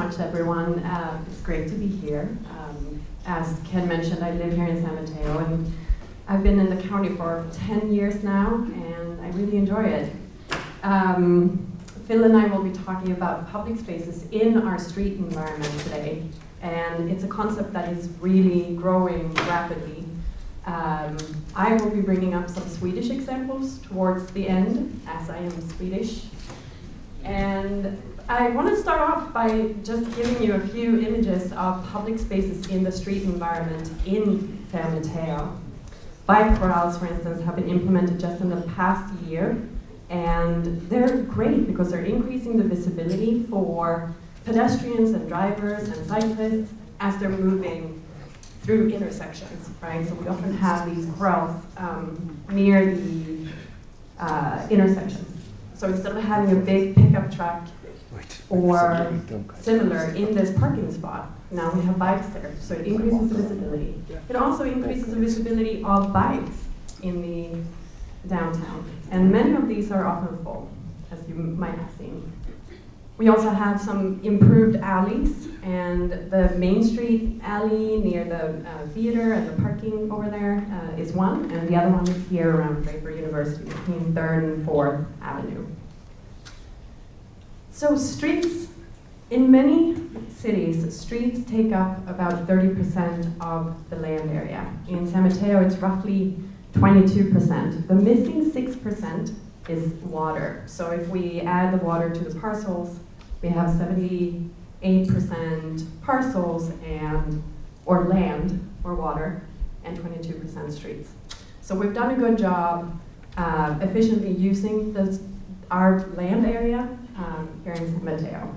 much, everyone. It's great to be here. As Ken mentioned, I live here in San Mateo, and I've been in the county for 10 years now, and I really enjoy it. Phil and I will be talking about public spaces in our street environment today, and it's a concept that is really growing rapidly. I will be bringing up some Swedish examples towards the end, as I am Swedish. And I want to start off by just giving you a few images of public spaces in the street environment in San Mateo. Bike corrals, for instance, have been implemented just in the past year, and they're great because they're increasing the visibility for pedestrians and drivers and cyclists as they're moving through intersections, right? So we often have these corrals near the intersections. So instead of having a big pickup truck or similar in this parking spot, now we have bikes there. So it increases the visibility. It also increases the visibility of bikes in the downtown. And many of these are often full, as you might have seen. We also have some improved alleys, and the Main Street alley near the theater and the parking over there is one, and the other one is here around Draper University between 3rd and 4th Avenue. So streets, in many cities, streets take up about 30% of the land area. In San Mateo, it's roughly 22%. The missing 6% is water. So if we add the water to the parcels, we have 78% parcels or land or water and 22% streets. So we've done a good job efficiently using our land area here in San Mateo.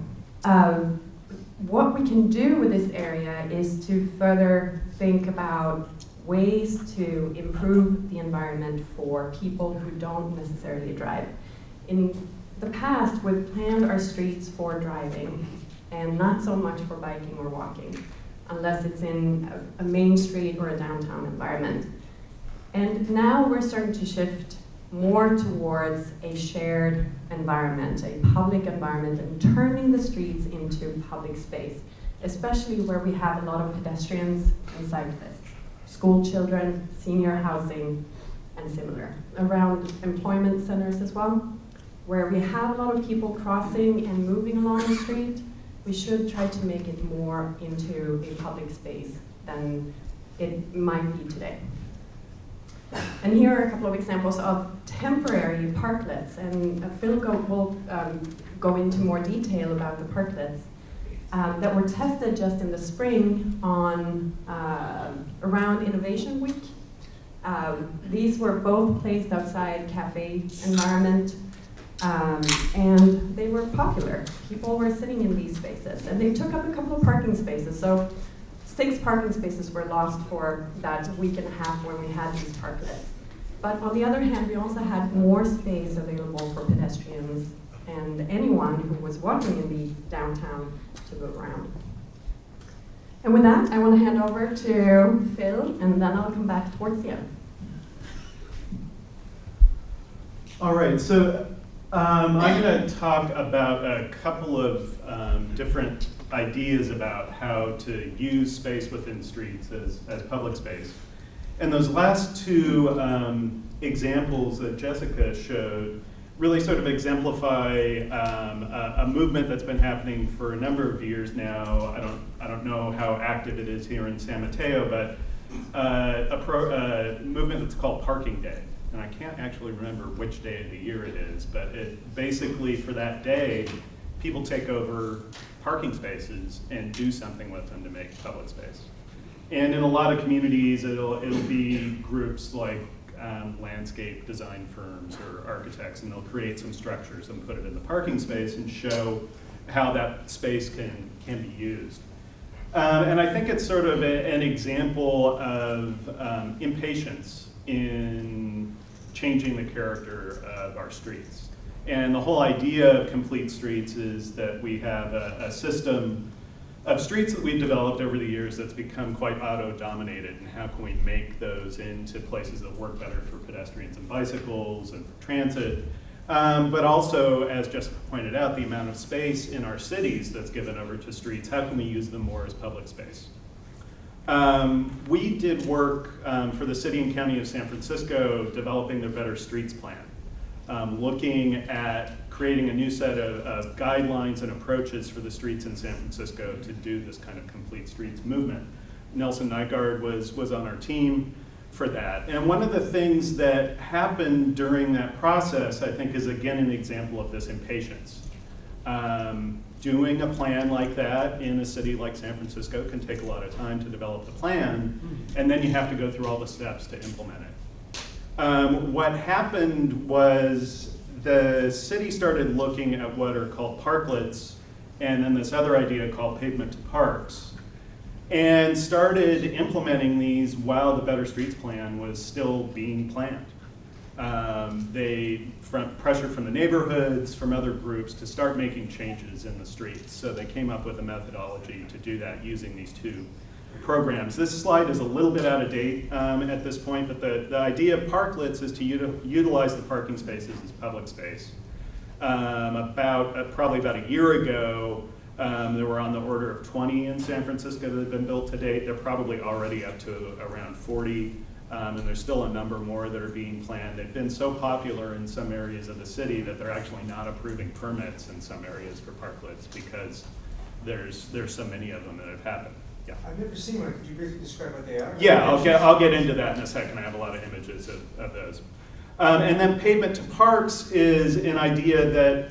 What we can do with this area is to further think about ways to improve the environment for people who don't necessarily drive. In the past, we've planned our streets for driving and not so much for biking or walking, unless it's in a main street or a downtown environment. And now we're starting to shift more towards a shared environment, a public environment, and turning the streets into public space, especially where we have a lot of pedestrians and cyclists, school children, senior housing, and similar. Around employment centers as well, where we have a lot of people crossing and moving along the street, we should try to make it more into a public space than it might be today. And here are a couple of examples of temporary parklets, and Phil will go into more detail about the parklets that were tested just in the spring on around Innovation Week. These were both placed outside cafe environment, and they were popular. People were sitting in these spaces, and they took up a couple of parking spaces. So 6 parking spaces were lost for that week and a half when we had these parklets. But on the other hand, we also had more space available for pedestrians and anyone who was walking in the downtown to move around. And with that, I want to hand over to Phil, and then I'll come back towards the end. All right, so I'm going to talk about a couple of different ideas about how to use space within streets as public space. And those last 2 examples that Jessica showed really sort of exemplify a movement that's been happening for a number of years now. I don't know how active it is here in San Mateo, but a movement that's called Parking Day. And I can't actually remember which day of the year it is, but it basically for that day, people take over parking spaces and do something with them to make public space. And in a lot of communities, it'll be groups like landscape design firms or architects, and they'll create some structures and put it in the parking space and show how that space can be used. And I think it's sort of an example of impatience in changing the character of our streets. And the whole idea of complete streets is that we have a system of streets that we've developed over the years that's become quite auto-dominated, and how can we make those into places that work better for pedestrians and bicycles and for transit, but also, as Jessica pointed out, the amount of space in our cities that's given over to streets, how can we use them more as public space? We did work for the City and County of San Francisco developing their Better Streets Plan, looking at creating a new set of guidelines and approaches for the streets in San Francisco to do this kind of complete streets movement. Nelson Nygaard was on our team for that. And one of the things that happened during that process, I think, is again an example of this impatience. Doing a plan like that in a city like San Francisco can take a lot of time to develop the plan, and then you have to go through all the steps to implement it. What happened was the city started looking at what are called parklets, and then this other idea called pavement to parks, and started implementing these while the Better Streets Plan was still being planned. Pressure from the neighborhoods, from other groups to start making changes in the streets. So they came up with a methodology to do that using these two programs. This slide is a little bit out of date at this point, but the idea of parklets is to utilize the parking spaces as public space. Probably about a year ago, there were on the order of 20 in San Francisco that have been built to date. They're probably already up to around 40. And there's still a number more that are being planned. They've been so popular in some areas of the city that they're actually not approving permits in some areas for parklets because there's so many of them that have happened. Yeah. I've never seen one. Could you briefly describe what they are? Yeah, I'll get into that in a second. I have a lot of images of those. And then pavement to parks is an idea that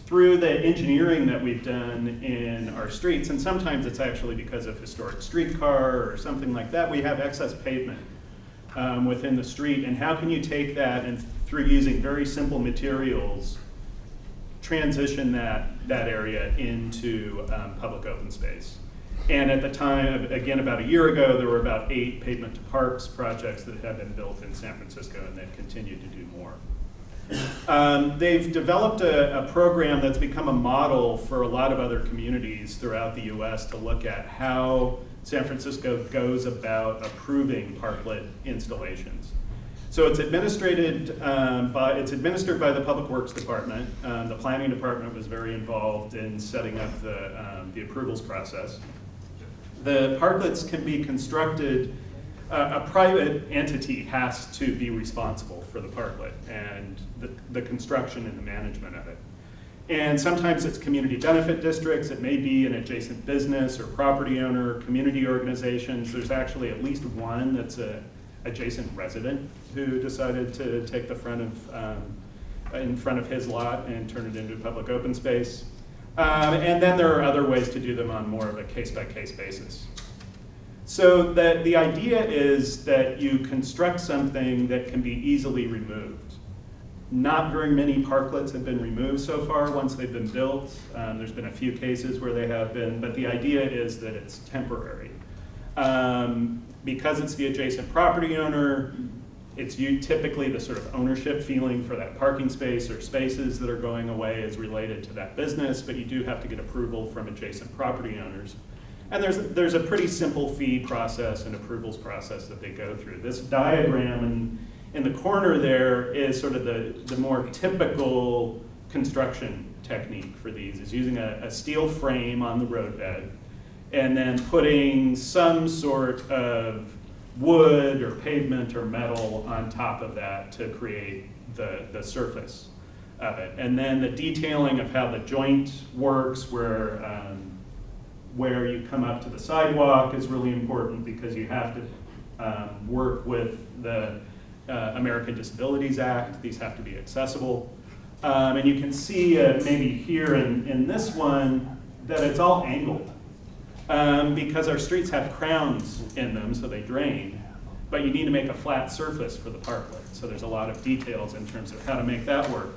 through the engineering that we've done in our streets, and sometimes it's actually because of historic streetcar or something like that, we have excess pavement within the street, and how can you take that and through using very simple materials transition that area into public open space. And at the time, again about a year ago, there were about 8 pavement to parks projects that had been built in San Francisco, and they've continued to do more. They've developed a program that's become a model for a lot of other communities throughout the US to look at how San Francisco goes about approving parklet installations. So it's administered by the Public Works Department. The Planning Department was very involved in setting up the approvals process. The parklets can be constructed, a private entity has to be responsible for the parklet and the construction and the management of it. And sometimes it's community benefit districts, it may be an adjacent business or property owner, community organizations. There's actually at least one that's an adjacent resident who decided to take the in front of his lot and turn it into public open space. And then there are other ways to do them on more of a case-by-case basis. So the idea is that you construct something that can be easily removed. Not very many parklets have been removed so far once they've been built. There's been a few cases where they have been, but the idea is that it's temporary. Because it's the adjacent property owner, it's typically the sort of ownership feeling for that parking space or spaces that are going away is related to that business, but you do have to get approval from adjacent property owners. And there's a pretty simple fee process and approvals process that they go through. This diagram in the corner there is sort of the more typical construction technique for these, is using a steel frame on the roadbed and then putting some sort of wood or pavement or metal on top of that to create the surface of it. And then the detailing of how the joint works, where you come up to the sidewalk is really important because you have to work with the American Disabilities Act. These have to be accessible. And you can see maybe here in this one that it's all angled because our streets have crowns in them, so they drain. But you need to make a flat surface for the parklet. So there's a lot of details in terms of how to make that work.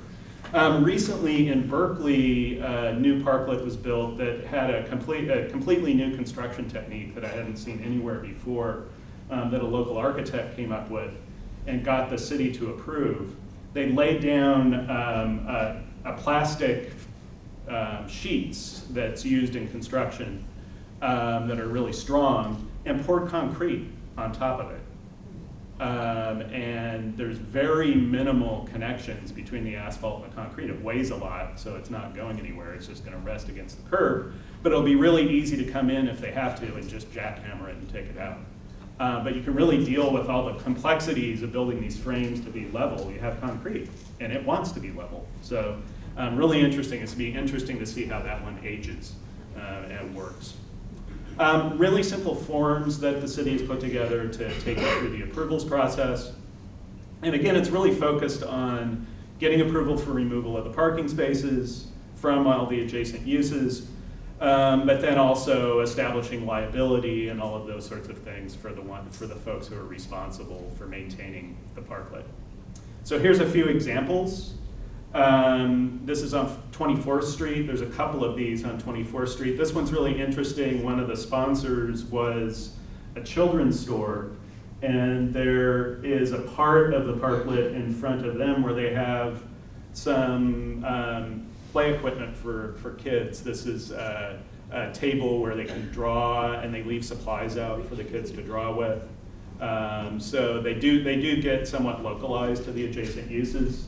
Recently in Berkeley, a new parklet was built that had a completely new construction technique that I hadn't seen anywhere before, that a local architect came up with and got the city to approve. They laid down a plastic sheets that's used in construction that are really strong and poured concrete on top of it. And there's very minimal connections between the asphalt and the concrete. It weighs a lot, so it's not going anywhere. It's just going to rest against the curb. But it'll be really easy to come in if they have to and just jackhammer it and take it out. But you can really deal with all the complexities of building these frames to be level. You have concrete, and it wants to be level. So really interesting. It's going to be interesting to see how that one ages and works. Really simple forms that the city has put together to take you through the approvals process. And again, it's really focused on getting approval for removal of the parking spaces from all the adjacent uses, but then also establishing liability and all of those sorts of things for the folks who are responsible for maintaining the parklet. So here's a few examples. This is on 24th Street. There's a couple of these on 24th Street. This one's really interesting. One of the sponsors was a children's store, and there is a part of the parklet in front of them where they have some play equipment for kids. This is a table where they can draw, and they leave supplies out for the kids to draw with. So they do get somewhat localized to the adjacent uses.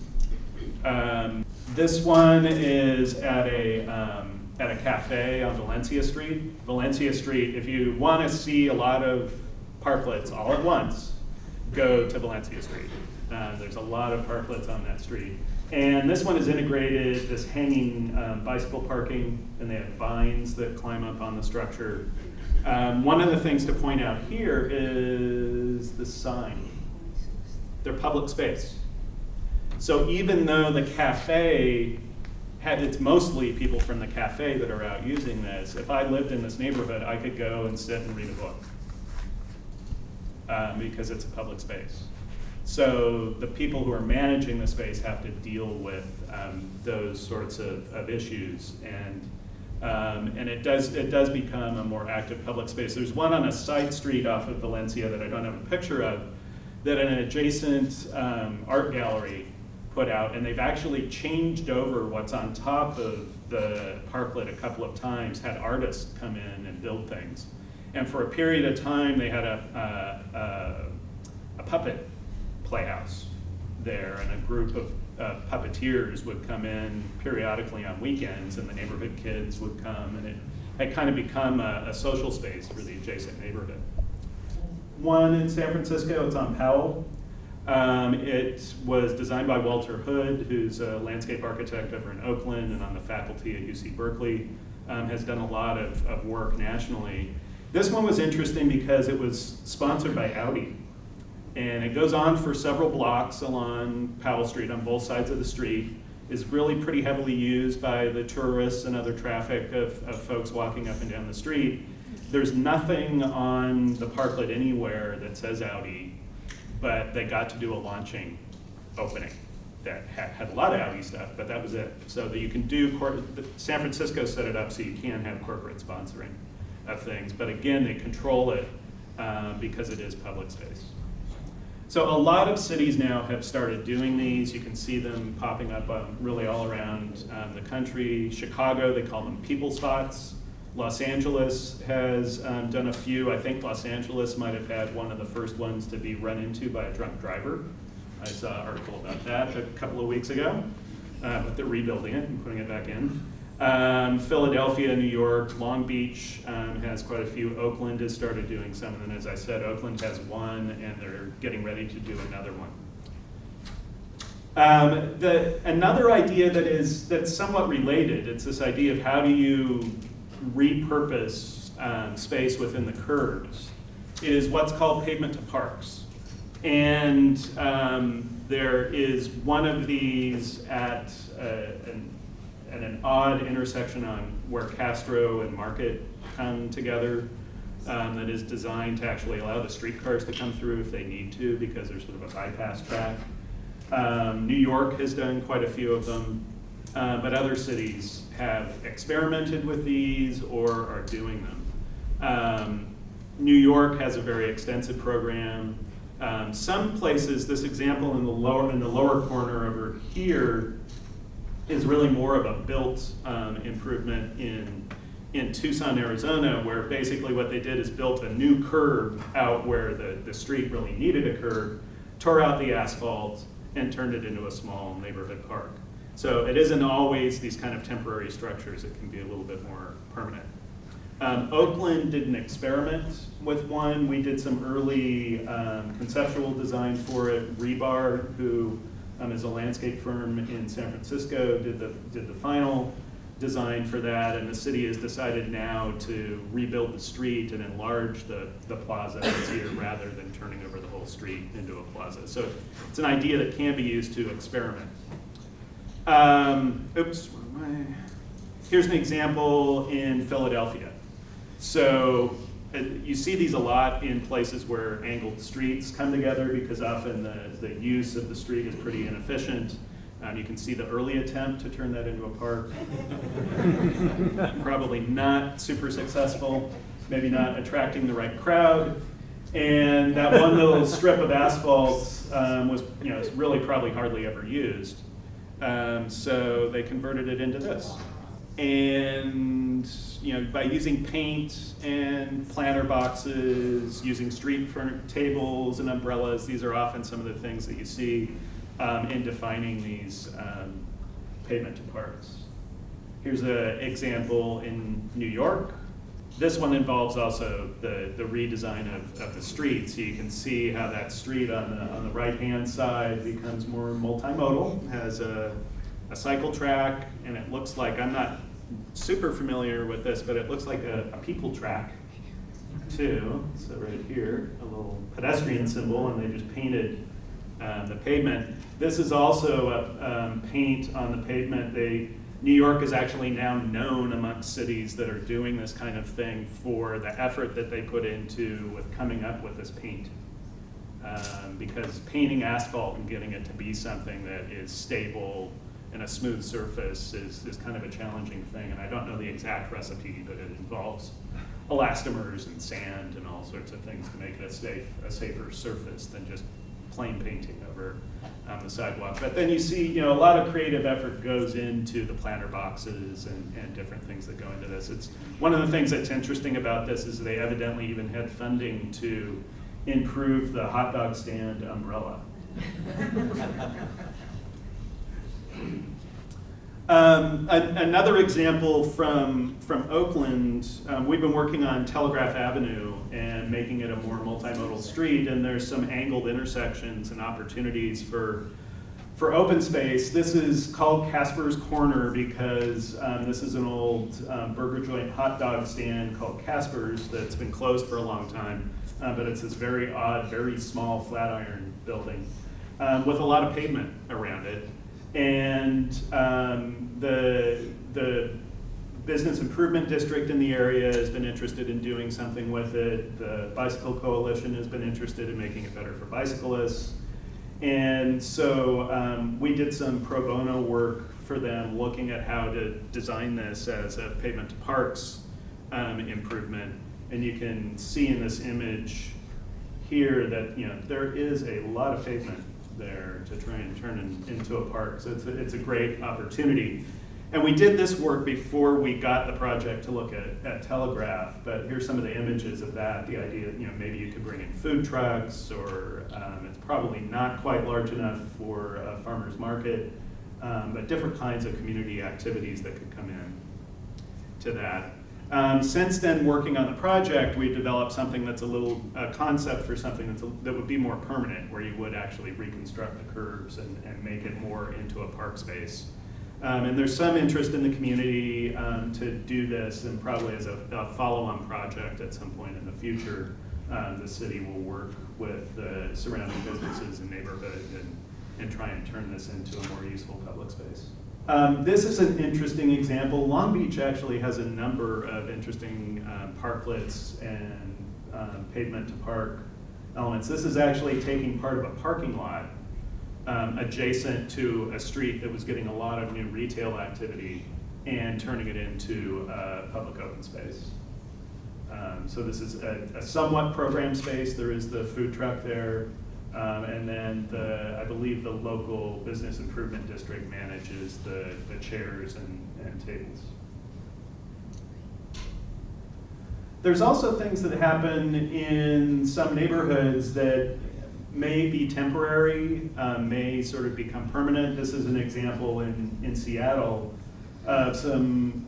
This one is at a cafe on Valencia Street. Valencia Street, if you want to see a lot of parklets all at once, go to Valencia Street. There's a lot of parklets on that street. And this one is integrated, this hanging bicycle parking, and they have vines that climb up on the structure. One of the things to point out here is the sign. They're public space. So even though the cafe it's mostly people from the cafe that are out using this, if I lived in this neighborhood, I could go and sit and read a book because it's a public space. So the people who are managing the space have to deal with those sorts of issues, and it does become a more active public space. There's one on a side street off of Valencia that I don't have a picture of, that an adjacent art gallery put out, and they've actually changed over what's on top of the parklet a couple of times, had artists come in and build things. And for a period of time, they had a puppet playhouse there, and a group of puppeteers would come in periodically on weekends, and the neighborhood kids would come, and it had kind of become a social space for the adjacent neighborhood. One in San Francisco, it's on Powell. It was designed by Walter Hood, who's a landscape architect over in Oakland and on the faculty at UC Berkeley, has done a lot of work nationally. This one was interesting because it was sponsored by Audi. And it goes on for several blocks along Powell Street on both sides of the street, is really pretty heavily used by the tourists and other traffic of folks walking up and down the street. There's nothing on the parklet anywhere that says Audi, but they got to do a launching opening that had a lot of Audi stuff, but that was it. So that you can do, San Francisco set it up so you can have corporate sponsoring of things, but again, they control it because it is public space. So a lot of cities now have started doing these. You can see them popping up really all around the country. Chicago, they call them people spots. Los Angeles has done a few. I think Los Angeles might have had one of the first ones to be run into by a drunk driver. I saw an article about that a couple of weeks ago, but they're rebuilding it and putting it back in. Philadelphia, New York, Long Beach has quite a few. Oakland has started doing some, and then as I said, Oakland has one, and they're getting ready to do another one. Another idea that's somewhat related, it's this idea of how do you repurpose space within the curbs, is what's called pavement to parks. And there is one of these at an odd intersection on where Castro and Market come together that is designed to actually allow the streetcars to come through if they need to, because there's sort of a bypass track. New York has done quite a few of them, but other cities have experimented with these or are doing them. New York has a very extensive program. Some places, this example in the lower corner over here is really more of a built improvement in in Tucson, Arizona, where basically what they did is built a new curb out where the street really needed a curb, tore out the asphalt, and turned it into a small neighborhood park. So it isn't always these kind of temporary structures. It can be a little bit more permanent. Oakland did an experiment with one. We did some early conceptual design for it. Rebar, who is a landscape firm in San Francisco, did the final design for that, and the city has decided now to rebuild the street and enlarge the plaza that's here rather than turning over the whole street into a plaza. So it's an idea that can be used to experiment. Oops, wrong way. Here's an example in Philadelphia. So you see these a lot in places where angled streets come together because often the use of the street is pretty inefficient. You can see the early attempt to turn that into a park. Probably not super successful, maybe not attracting the right crowd. And that one little strip of asphalt was really probably hardly ever used. So they converted it into this. And by using paint and planter boxes, using street tables and umbrellas, these are often some of the things that you see in defining these pavement to parks. Here's an example in New York. This one involves also the redesign of the street. So you can see how that street on the right-hand side becomes more multimodal, has a cycle track, and it looks like, I'm not super familiar with this, but it looks like a people track too. So right here, a little pedestrian symbol, and they just painted the pavement. This is also a paint on the pavement. New York is actually now known amongst cities that are doing this kind of thing for the effort that they put into with coming up with this paint. Because painting asphalt and getting it to be something that is stable and a smooth surface is kind of a challenging thing. And I don't know the exact recipe, but it involves elastomers and sand and all sorts of things to make it a safer surface than just plain painting over the sidewalk. But then you see, a lot of creative effort goes into the planter boxes and different things that go into this. It's one of the things that's interesting about this is they evidently even had funding to improve the hot dog stand umbrella. Another example from Oakland, we've been working on Telegraph Avenue and making it a more multimodal street, and there's some angled intersections and opportunities for open space. This is called Casper's Corner because this is an old burger joint hot dog stand called Casper's that's been closed for a long time, but it's this very odd, very small flat iron building with a lot of pavement around it. And the business improvement district in the area has been interested in doing something with it. The Bicycle Coalition has been interested in making it better for bicyclists. And so we did some pro bono work for them looking at how to design this as a pavement to parks improvement. And you can see in this image here that there is a lot of pavement there to try and turn into a park. So it's a great opportunity. And we did this work before we got the project to look at Telegraph, but here's some of the images of that. The idea that maybe you could bring in food trucks, or it's probably not quite large enough for a farmer's market, but different kinds of community activities that could come in to that. Since then, working on the project, we developed something that's a concept for something that would be more permanent, where you would actually reconstruct the curbs and make it more into a park space. And there's some interest in the community to do this, and probably as a follow-on project at some point in the future, the city will work with the surrounding businesses and neighborhood and try and turn this into a more useful public space. This is an interesting example. Long Beach actually has a number of interesting parklets and pavement to park elements. This is actually taking part of a parking lot adjacent to a street that was getting a lot of new retail activity and turning it into public open space. So this is a somewhat programmed space. There is the food truck there. And then I believe the local business improvement district manages the chairs and tables. There's also things that happen in some neighborhoods that may be temporary, may sort of become permanent. This is an example in Seattle of some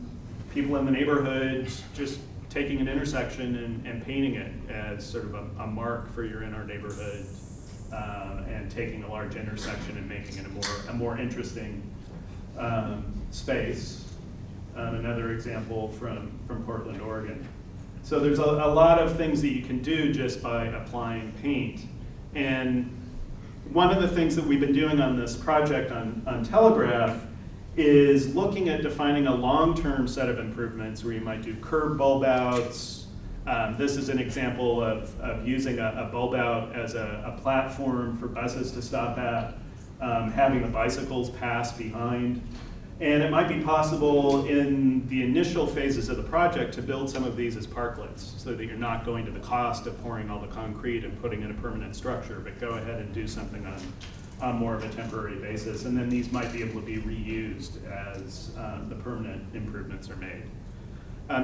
people in the neighborhood just taking an intersection and painting it as sort of a mark for you're in our neighborhood, and taking a large intersection and making it a more interesting space. Another example from Portland, Oregon. So there's a lot of things that you can do just by applying paint. And one of the things that we've been doing on this project on Telegraph is looking at defining a long-term set of improvements where you might do curb bulb outs. This is an example of using a bulb out as a platform for buses to stop at, having the bicycles pass behind. And it might be possible in the initial phases of the project to build some of these as parklets so that you're not going to the cost of pouring all the concrete and putting in a permanent structure, but go ahead and do something on more of a temporary basis. And then these might be able to be reused as the permanent improvements are made.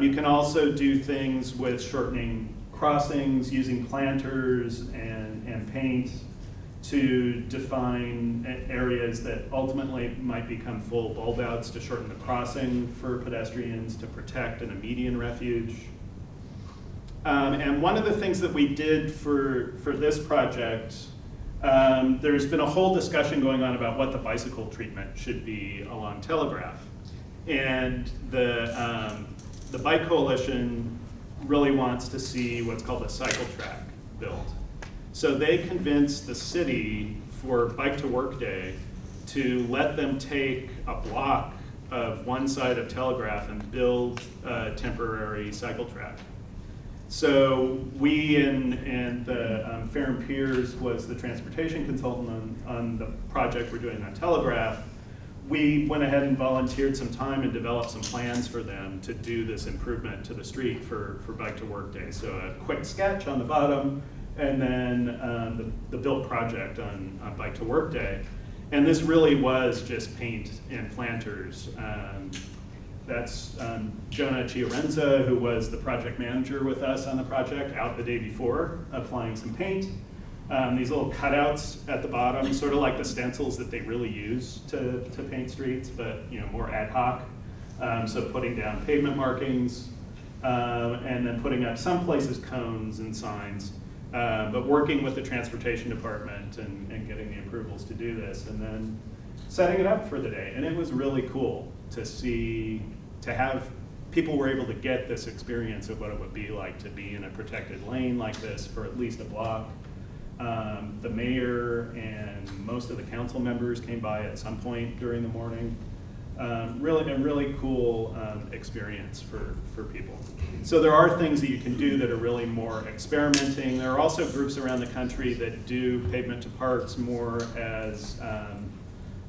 You can also do things with shortening crossings, using planters and paint to define areas that ultimately might become full bulb outs to shorten the crossing for pedestrians, to protect in a median refuge. And one of the things that we did for this project, there's been a whole discussion going on about what the bicycle treatment should be along Telegraph. And the Bike Coalition really wants to see what's called a cycle track built. So they convinced the city for Bike to Work Day to let them take a block of one side of Telegraph and build a temporary cycle track. So we and the Fair and Piers was the transportation consultant on the project we're doing on Telegraph. We went ahead and volunteered some time and developed some plans for them to do this improvement to the street for Bike to Work Day. So a quick sketch on the bottom, and then the built project on Bike to Work Day. And this really was just paint and planters. That's Jonah Chiorenza, who was the project manager with us on the project, out the day before, applying some paint. These little cutouts at the bottom, sort of like the stencils that they really use to paint streets, but more ad hoc. So putting down pavement markings, and then putting up some places cones and signs. But working with the transportation department and getting the approvals to do this, and then setting it up for the day. And it was really cool to see, to have people were able to get this experience of what it would be like to be in a protected lane like this for at least a block. The mayor and most of the council members came by at some point during the morning. Really cool experience for people. So there are things that you can do that are really more experimenting. There are also groups around the country that do pavement to parks more as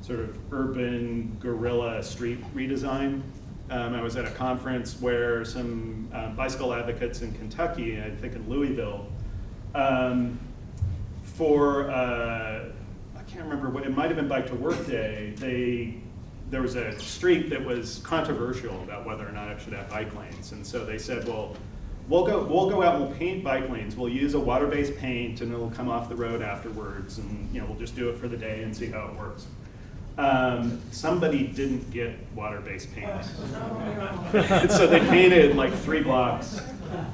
sort of urban guerrilla street redesign. I was at a conference where some bicycle advocates in Kentucky, I think in Louisville, for I can't remember what, it might have been Bike to Work Day, there was a street that was controversial about whether or not it should have bike lanes. And so they said, well, we'll go out and we'll paint bike lanes. We'll use a water-based paint and it'll come off the road afterwards, and we'll just do it for the day and see how it works. Somebody didn't get water-based paint. So they painted like 3 blocks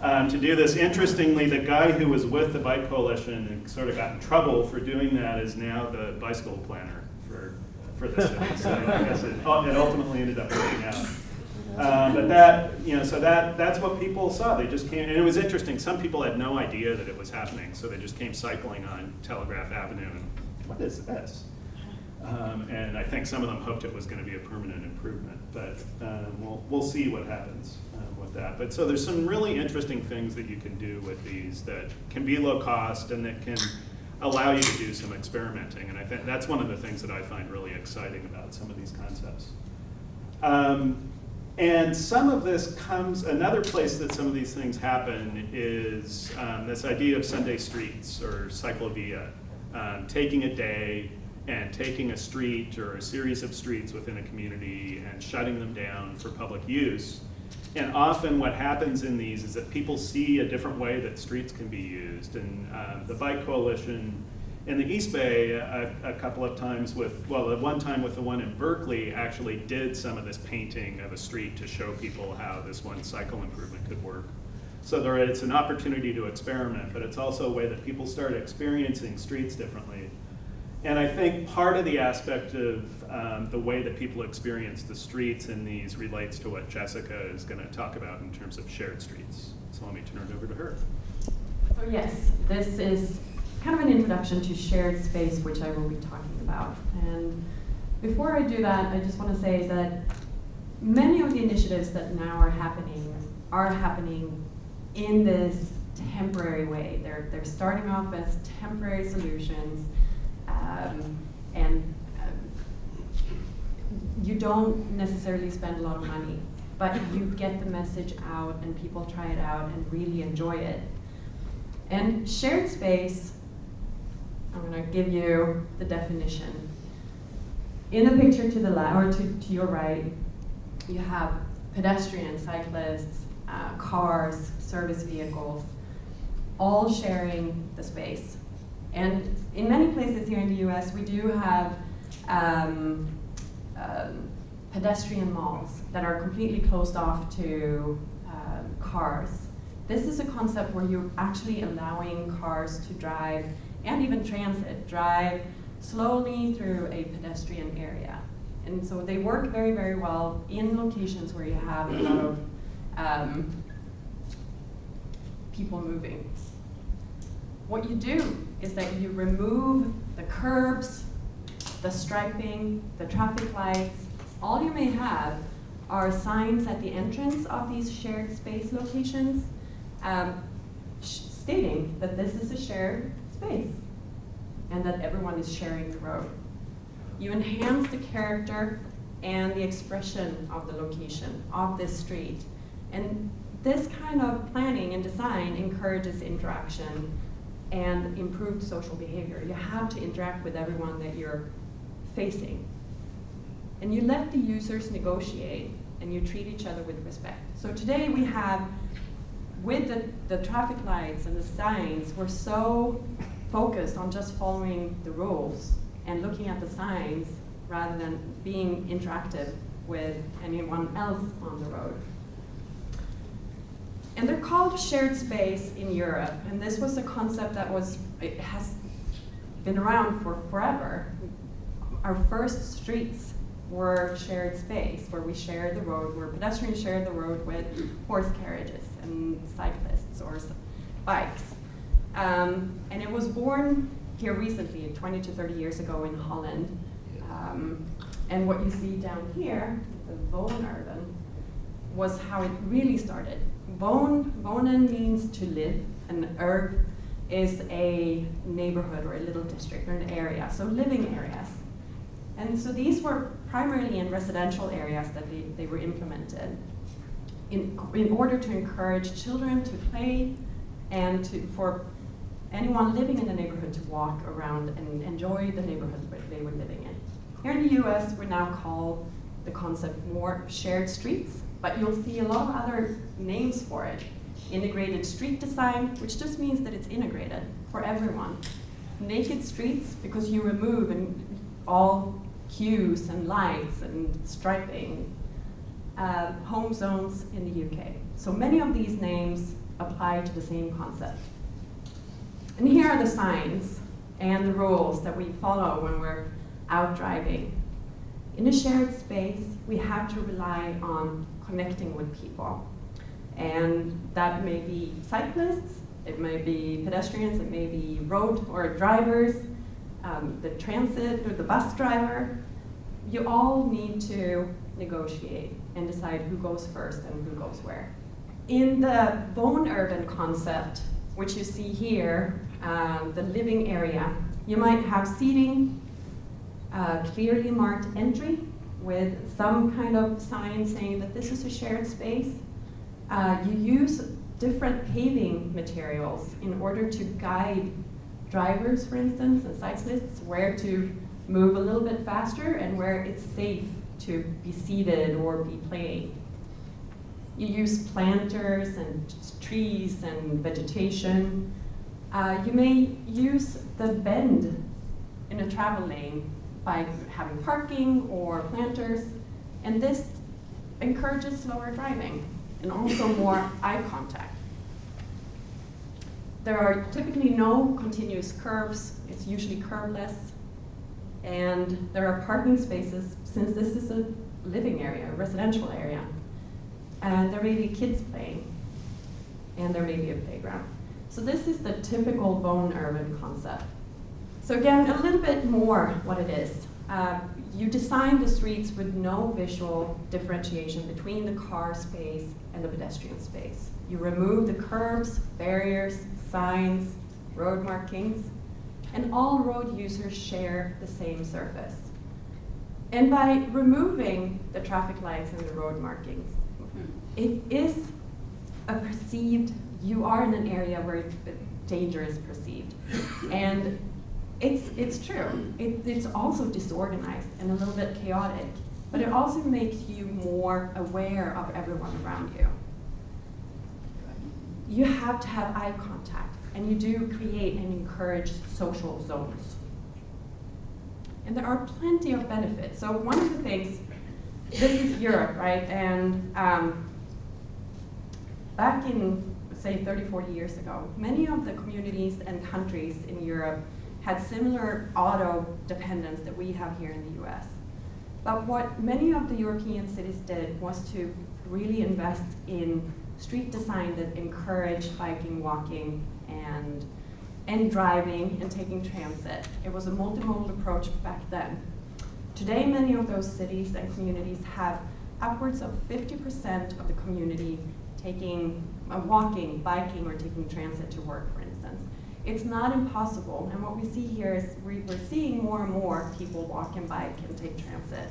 to do this. Interestingly, the guy who was with the Bike Coalition and sort of got in trouble for doing that is now the bicycle planner for the city. So I guess it ultimately ended up working out. But that, so that's what people saw. They just came, and it was interesting. Some people had no idea that it was happening, so they just came cycling on Telegraph Avenue and, what is this? And I think some of them hoped it was going to be a permanent improvement, but we'll see what happens with that. But so there's some really interesting things that you can do with these that can be low cost and that can allow you to do some experimenting. And I think that's one of the things that I find really exciting about some of these concepts. And some of this comes, another place that some of these things happen is this idea of Sunday streets or cyclovia, taking a day and taking a street or a series of streets within a community and shutting them down for public use And often what happens in these is that people see a different way that streets can be used. And the Bike Coalition in the East Bay a couple of times with, well, at one time with the one in Berkeley, actually did some of this painting of a street to show people how this one cycle improvement could work. So it's an opportunity to experiment, but it's also a way that people start experiencing streets differently. And I think part of the aspect of the way that people experience the streets in these relates to what Jessica is going to talk about in terms of shared streets. So let me turn it over to her. So yes, this is kind of an introduction to shared space, which I will be talking about. And before I do that, I just want to say that many of the initiatives that now are happening in this temporary way. They're starting off as temporary solutions, and you don't necessarily spend a lot of money, but you get the message out and people try it out and really enjoy it. And shared space, I'm going to give you the definition. In the picture to the left, or to your right, you have pedestrians, cyclists, cars, service vehicles, all sharing the space. And in many places here in the US, we do have pedestrian malls that are completely closed off to cars. This is a concept where you're actually allowing cars to drive, and even transit, drive slowly through a pedestrian area. And so they work very, very well in locations where you have a lot of people moving. What you do is that you remove the curbs, the striping, the traffic lights. All you may have are signs at the entrance of these shared space locations stating that this is a shared space and that everyone is sharing the road. You enhance the character and the expression of the location of this street. And this kind of planning and design encourages interaction and improved social behavior. You have to interact with everyone that you're facing. And you let the users negotiate and you treat each other with respect. So today we have, with the traffic lights and the signs, we're so focused on just following the rules and looking at the signs rather than being interactive with anyone else on the road. And they're called shared space in Europe, and this was a concept that has been around for forever. Our first streets were shared space, where we shared the road, where pedestrians shared the road with horse carriages and cyclists or bikes. And it was born here recently, 20 to 30 years ago in Holland. And what you see down here, the woonurban, was how it really started. Wonen means to live, and urb is a neighborhood or a little district or an area, so living areas. And so these were primarily in residential areas that they were implemented in order to encourage children to play and for anyone living in the neighborhood to walk around and enjoy the neighborhood that they were living in. Here in the US, we now call the concept more shared streets, but you'll see a lot of other names for it. Integrated street design, which just means that it's integrated for everyone. Naked streets, because you remove all cues and lights and striping. Home zones in the UK. So many of these names apply to the same concept. And here are the signs and the rules that we follow when we're out driving. In a shared space, we have to rely on connecting with people. And that may be cyclists, it may be pedestrians, it may be road or drivers, the transit or the bus driver. You all need to negotiate and decide who goes first and who goes where. In the woonurban concept, which you see here, the living area, you might have seating, clearly marked entry with some kind of sign saying that this is a shared space. You use different paving materials in order to guide drivers, for instance, and cyclists where to move a little bit faster and where it's safe to be seated or be playing. You use planters and trees and vegetation. You may use the bend in a travel lane by having parking or planters, and this encourages slower driving and also more eye contact. There are typically no continuous curbs. It's usually curbless. And there are parking spaces, since this is a living area, a residential area. And there may be kids playing, and there may be a playground. So this is the typical Vaughan urban concept. So again, a little bit more what it is. You design the streets with no visual differentiation between the car space and the pedestrian space. You remove the curbs, barriers, signs, road markings, and all road users share the same surface. And by removing the traffic lights and the road markings, it is a perceived, you are in an area where danger is perceived. And it's true. It's also disorganized and a little bit chaotic, but it also makes you more aware of everyone around you. You have to have eye contact, and you do create and encourage social zones. And there are plenty of benefits. So one of the things, this is Europe, right? And back in, say, 30, 40 years ago, many of the communities and countries in Europe had similar auto dependence that we have here in the US. But what many of the European cities did was to really invest in street design that encouraged biking, walking, and driving and taking transit. It was a multimodal approach back then. Today, many of those cities and communities have upwards of 50% of the community taking, walking, biking, or taking transit to work, for instance. It's not impossible, and what we see here is we're seeing more and more people walk and bike and take transit.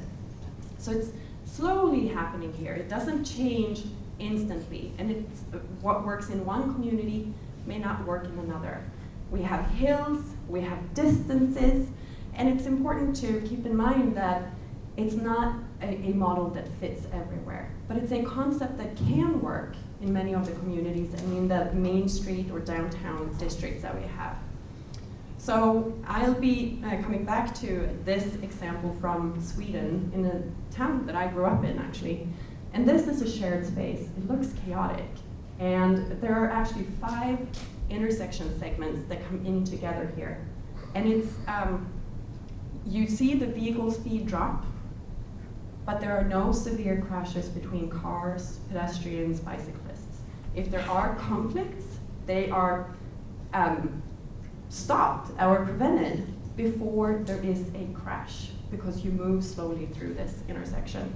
So it's slowly happening here. It doesn't change instantly, and it's what works in one community may not work in another. We have hills, we have distances, and it's important to keep in mind that it's not a model that fits everywhere, but it's a concept that can work in many of the communities and in the main street or downtown districts that we have. So I'll be coming back to this example from Sweden in a town that I grew up in, actually. And this is a shared space. It looks chaotic. And there are actually 5 intersection segments that come in together here. And it's, you see the vehicle speed drop, but there are no severe crashes between cars, pedestrians, bicyclists. If there are conflicts, they are stopped or prevented before there is a crash, because you move slowly through this intersection.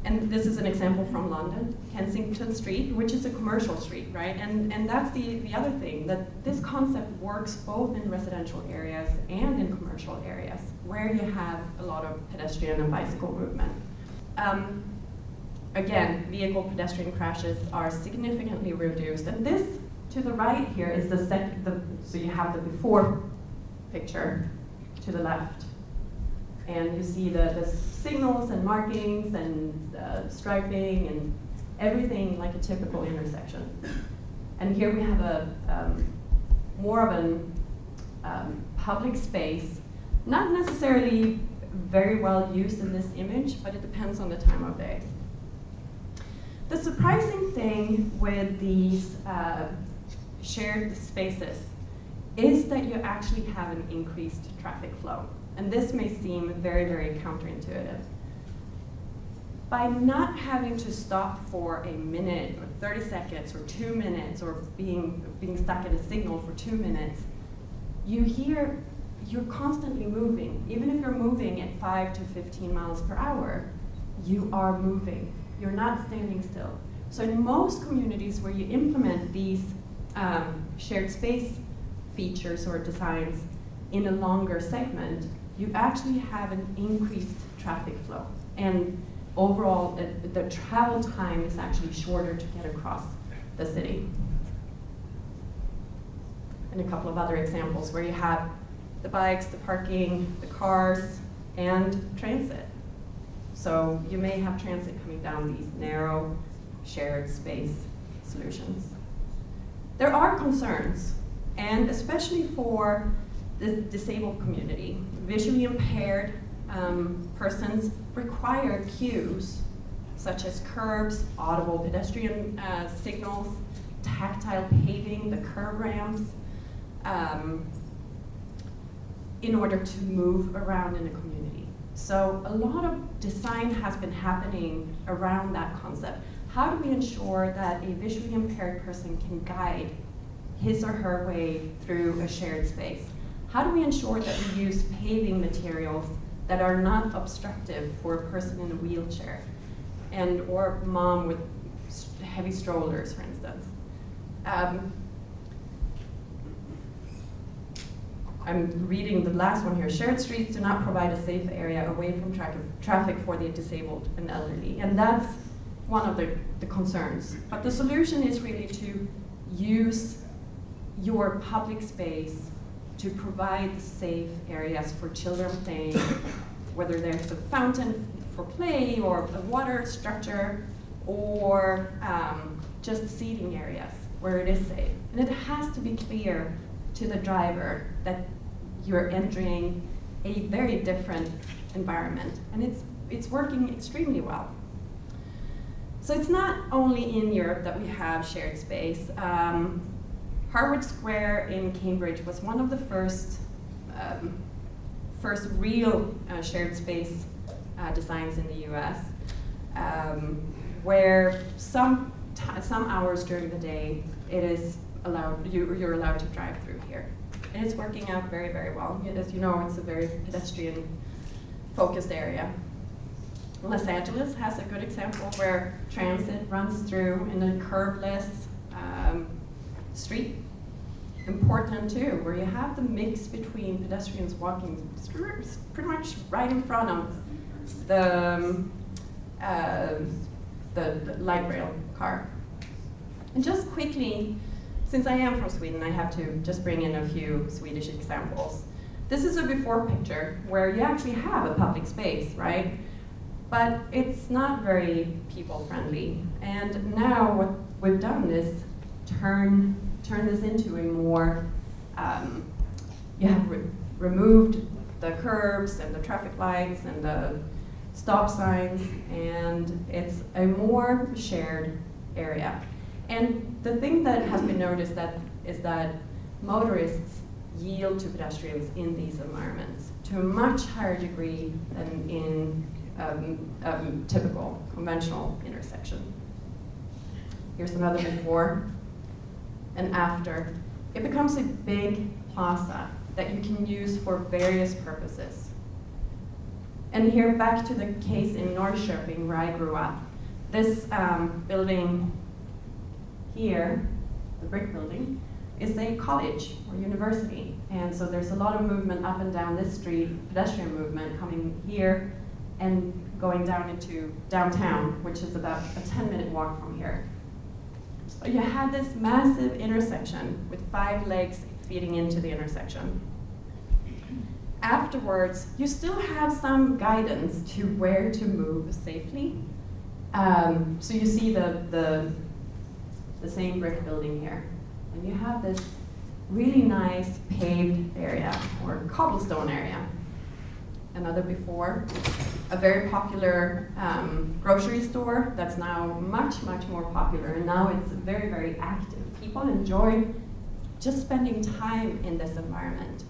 And this is an example from London, Kensington Street, which is a commercial street, right? And that's the other thing, that this concept works both in residential areas and in commercial areas, where you have a lot of pedestrian and bicycle movement. Again, vehicle pedestrian crashes are significantly reduced. And this to the right here is so you have the before picture to the left. And you see the signals and markings and striping and everything like a typical intersection. And here we have a more of a public space, not necessarily very well used in this image, but it depends on the time of day. The surprising thing with these shared spaces is that you actually have an increased traffic flow. And this may seem very, very counterintuitive. By not having to stop for a minute or 30 seconds or 2 minutes or being stuck at a signal for 2 minutes, you're constantly moving. Even if you're moving at 5 to 15 miles per hour, you are moving. You're not standing still. So in most communities where you implement these shared space features or designs in a longer segment, you actually have an increased traffic flow. And overall, the travel time is actually shorter to get across the city. And a couple of other examples where you have the bikes, the parking, the cars, and transit. So you may have transit coming down these narrow shared space solutions. There are concerns, and especially for the disabled community. Visually impaired persons require cues such as curbs, audible pedestrian signals, tactile paving, the curb ramps, in order to move around in a community. So a lot of design has been happening around that concept. How do we ensure that a visually impaired person can guide his or her way through a shared space? How do we ensure that we use paving materials that are not obstructive for a person in a wheelchair and or mom with heavy strollers, for instance? I'm reading the last one here. Shared streets do not provide a safe area away from traffic for the disabled and elderly. And that's one of the concerns. But the solution is really to use your public space to provide safe areas for children playing, whether there's a fountain for play or a water structure or just seating areas where it is safe. And it has to be clear to the driver that you're entering a very different environment, and it's working extremely well. So it's not only in Europe that we have shared space. Harvard Square in Cambridge was one of the first real shared space designs in the US, where some hours during the day it is you're allowed to drive through here. And it's working out very, very well. As you know, it's a very pedestrian-focused area. Los Angeles has a good example where transit runs through in a curbless street. In Portland, too, where you have the mix between pedestrians walking pretty much right in front of the light rail car. And just quickly, since I am from Sweden, I have to just bring in a few Swedish examples. This is a before picture where you actually have a public space, right? But it's not very people-friendly. And now what we've done is turn this into a more, you have removed the curbs and the traffic lights and the stop signs, and it's a more shared area. And the thing that has been noticed is that motorists yield to pedestrians in these environments to a much higher degree than in typical conventional intersection. Here's another before and after. It becomes a big plaza that you can use for various purposes. And here, back to the case in Norrköping where I grew up. This building here, the brick building, is a college or university. And so there's a lot of movement up and down this street, pedestrian movement coming here and going down into downtown, which is about a 10-minute walk from here. But you had this massive intersection with 5 legs feeding into the intersection. Afterwards, you still have some guidance to where to move safely. So you see the same brick building here. And you have this really nice paved area, or cobblestone area. Another before, a very popular grocery store that's now much, much more popular, and now it's very, very active. People enjoy just spending time in this environment.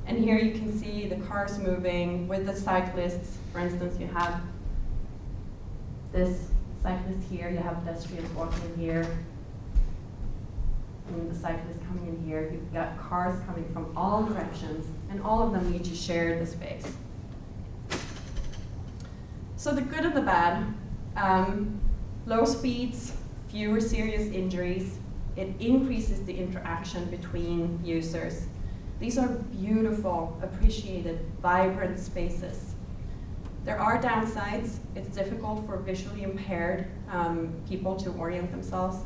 And here you can see the cars moving with the cyclists. For instance, you have this cyclist here, you have pedestrians walking here, and the cyclists coming in here. You've got cars coming from all directions, and all of them need to share the space. So the good and the bad, low speeds, fewer serious injuries. It increases the interaction between users. These are beautiful, appreciated, vibrant spaces. There are downsides. It's difficult for visually impaired people to orient themselves.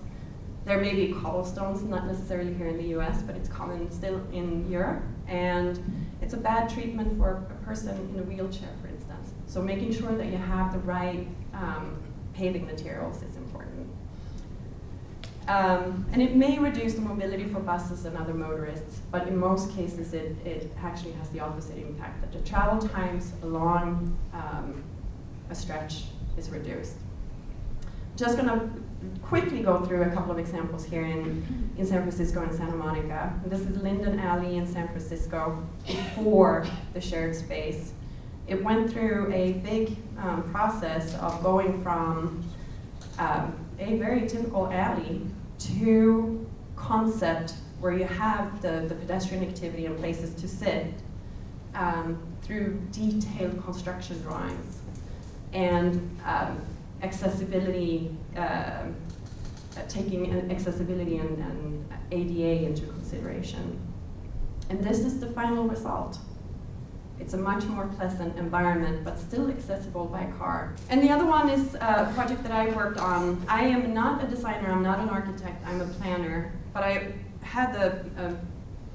There may be cobblestones, not necessarily here in the US, but it's common still in Europe. And it's a bad treatment for a person in a wheelchair, for instance. So making sure that you have the right paving materials is important. And it may reduce the mobility for buses and other motorists, but in most cases it actually has the opposite impact, that the travel times along a stretch is reduced. Just gonna quickly go through a couple of examples here in San Francisco and Santa Monica. This is Linden Alley in San Francisco before the shared space. It went through a big process of going from a very typical alley to concept where you have the pedestrian activity and places to sit through detailed construction drawings and accessibility, taking accessibility and ADA into consideration. And this is the final result. It's a much more pleasant environment, but still accessible by car. And the other one is a project that I worked on. I am not a designer, I'm not an architect, I'm a planner, but I had the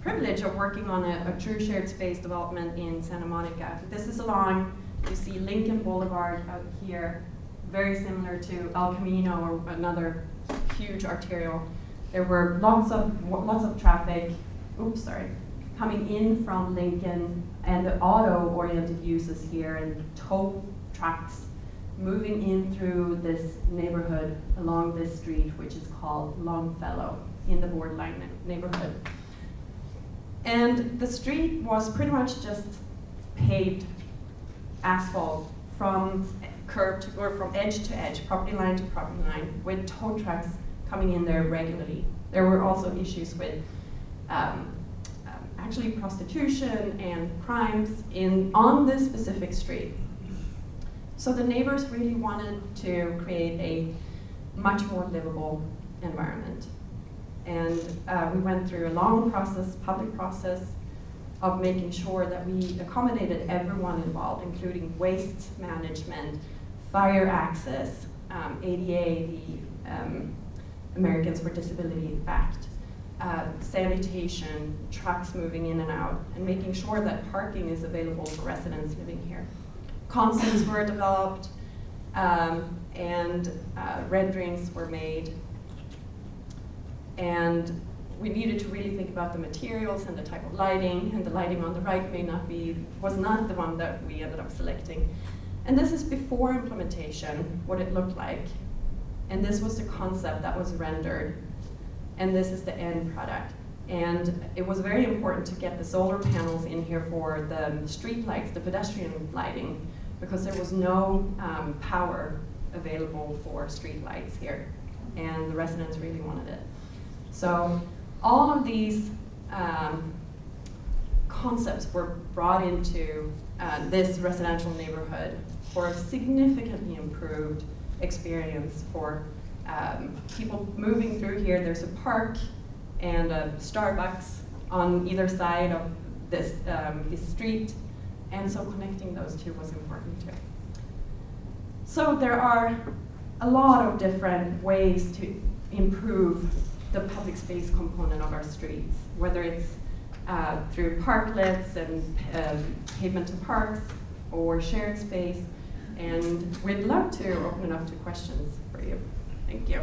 privilege of working on a true shared space development in Santa Monica. This is along, you see Lincoln Boulevard out here, very similar to El Camino or another huge arterial. There were lots of traffic, coming in from Lincoln, and the auto-oriented uses here and tow trucks moving in through this neighborhood along this street, which is called Longfellow in the Borderline neighborhood. And the street was pretty much just paved asphalt from curb to, or from edge to edge, property line to property line, with tow trucks coming in there regularly. There were also issues with actually prostitution and crimes on this specific street. So the neighbors really wanted to create a much more livable environment. And we went through a long process, public process, of making sure that we accommodated everyone involved, including waste management, fire access, ADA, the Americans for Disability Act, sanitation, trucks moving in and out, and making sure that parking is available for residents living here. Concepts were developed, and renderings were made. And we needed to really think about the materials and the type of lighting, and the lighting on the right was not the one that we ended up selecting. And this is before implementation, what it looked like. And this was the concept that was rendered. And this is the end product. And it was very important to get the solar panels in here for the street lights, the pedestrian lighting, because there was no power available for street lights here. And the residents really wanted it. So all of these concepts were brought into this residential neighborhood for a significantly improved experience for people moving through here. There's a park and a Starbucks on either side of this street, and so connecting those two was important too. So there are a lot of different ways to improve the public space component of our streets, whether it's through parklets and pavement to parks or shared space, and we'd love to open it up to questions for you. Thank you.